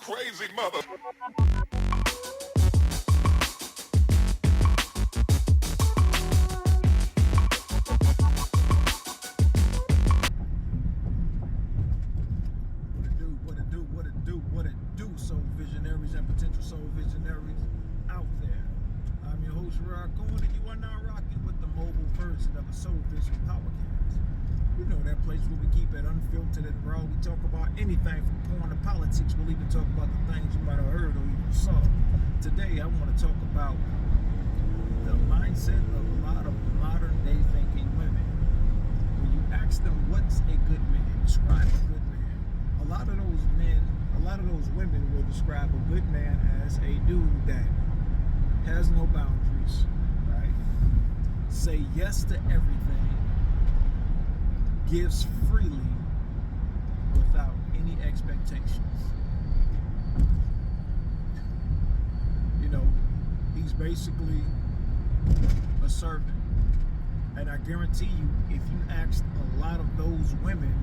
crazy mother. What it do, soul visionaries and potential soul visionaries out there. I'm your host, Raccoon, and you are now rocking with the mobile version of the Soul Vision Powercast. You know that place where we keep it unfiltered and raw. We talk about anything from porn to politics. We'll even talk about the things you might have heard or even saw. Today, I want to talk about the mindset of a lot of modern day thinking women. When you ask them what's a good man, describe a good man. A lot of those women will describe a good man as a dude that has no boundaries, right? Say yes to everything, gives freely without any expectations. You know, he's basically a servant. And I guarantee you, if you asked a lot of those women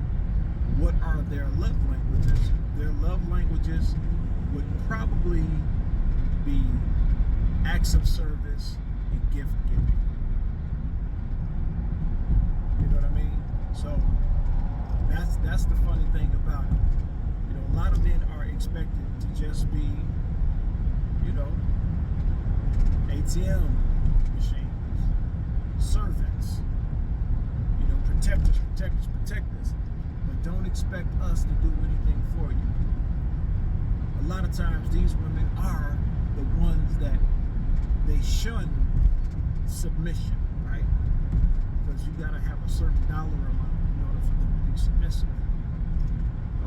what are their love languages, their love languages would probably be acts of service and gift giving. You know what I mean? So that's the funny thing about it. You know, a lot of men are expected to just be, you know, ATM machines, servants, you know, protectors. But don't expect us to do anything for you. A lot of times these women are the ones that they shun submission, right? Because you gotta have a certain dollar amount in order for them to be submissive.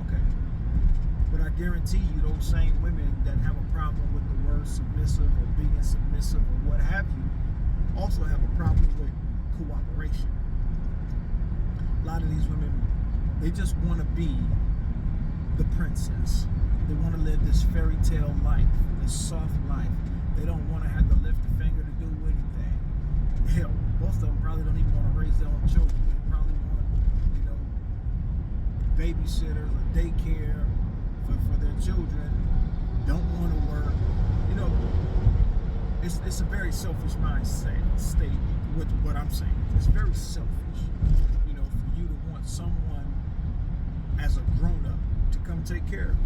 Okay. But I guarantee you those same women that have a problem with the word submissive or being submissive or what have you also have a problem with cooperation. A lot of these women, they just want to be the princess. They want to live this fairy tale life, this soft life. They don't want to have to lift a finger to do anything. Hell, most of them probably don't even want to raise their own children. They probably want, you know, babysitters or daycare for their children. Don't want to work. You know, it's a very selfish mindset state with what I'm saying. It's very selfish. You know, for you to want someone as a grown-up to come take care of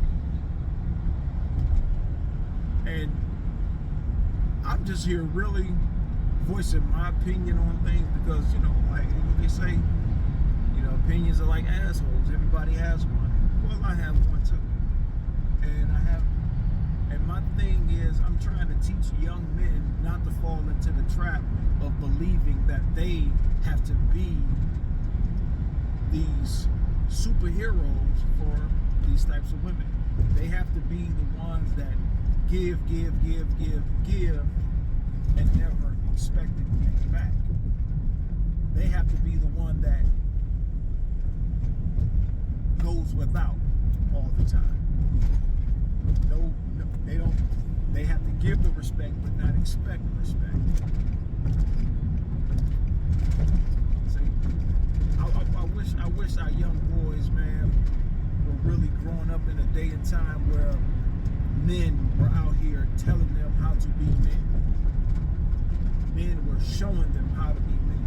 you. And I'm just here really voicing my opinion on things because, you know, like what they say, you know, opinions are like assholes. Everybody has one. Well, I have one too. And my thing is, I'm trying to teach young men not to fall into the trap of believing that they have to be these superheroes for these types of women. They have to be the ones that give, and never expect anything back. They have to be the one that goes without all the time. No, they don't. They have to give the respect, but not expect the respect. See, I wish our young boys, man, were really growing up in a day and time where men were out here telling them how to be men. Men were showing them how to be men.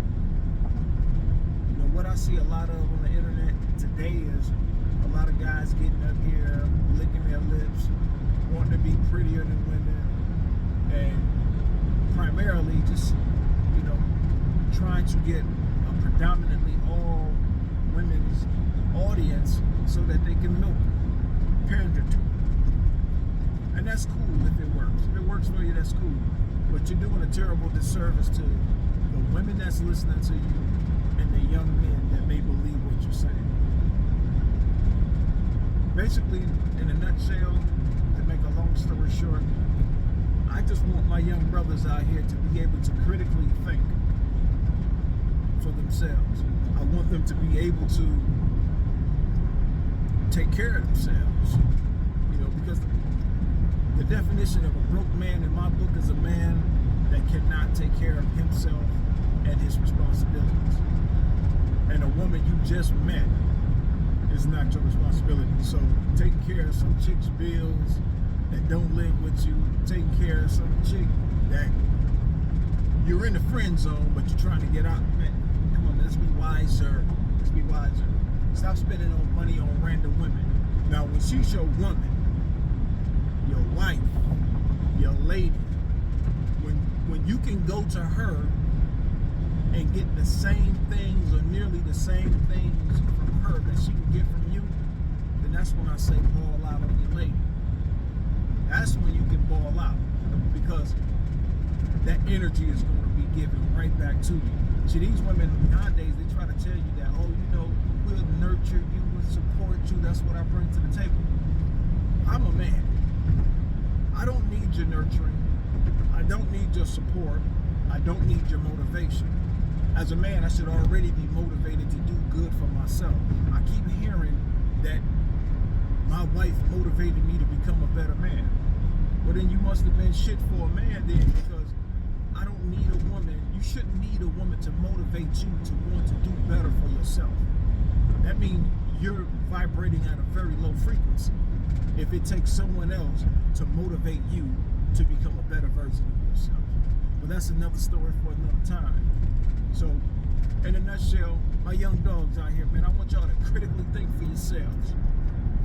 You know, what I see a lot of on the internet today is a lot of guys getting up here, licking their lips, wanting to be prettier than women, and primarily just, you know, trying to get a predominantly all women's audience so that they can milk pander to. And that's cool if it works. If it works for you, that's cool. But you're doing a terrible disservice to the women that's listening to you and the young men that may believe what you're saying. Basically, in a nutshell, to make a long story short, I just want my young brothers out here to be able to critically think for themselves. I want them to be able to take care of themselves. You know, because the definition of a broke man in my book is a man that cannot take care of himself and his responsibilities. And a woman you just met is not your responsibility. So taking care of some chick's bills that don't live with you, taking care of some chick that you're in the friend zone, but you're trying to get out. Man, come on, man, let's be wiser. Let's be wiser. Stop spending money on random women. Now, when she's your woman, your wife, your lady, when you can go to her and get the same things or nearly the same things from her that she can get from you, then that's when I say ball out on your lady. That's when you can ball out, because that energy is going to be given right back to you. See, these women nowadays, they try to tell you that, oh, you know, we'll nurture you, we'll support you, that's what I bring to the table. I'm a man. I don't need your nurturing. I don't need your support. I don't need your motivation. As a man, I should already be motivated to do good for myself. I keep hearing that my wife motivated me to become a better man. Well, then you must have been shit for a man then, because I don't need a woman. You shouldn't need a woman to motivate you to want to do better for yourself. That means you're vibrating at a very low frequency if it takes someone else to motivate you to become a better version of yourself. But that's another story for another time. So, in a nutshell, my young dogs out here, man, I want y'all to critically think for yourselves.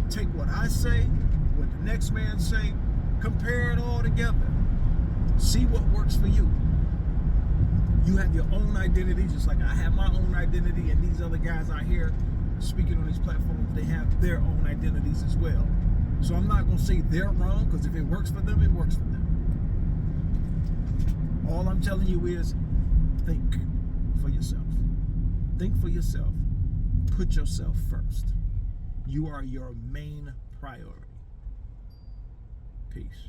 Take what I say, what the next man say, compare it all together. See what works for you. You have your own identity, just like I have my own identity, and these other guys out here speaking on these platforms, they have their own identities as well. So I'm not going to say they're wrong, because if it works for them, it works for them. All I'm telling you is think for yourself. Think for yourself. Put yourself first. You are your main priority. Peace.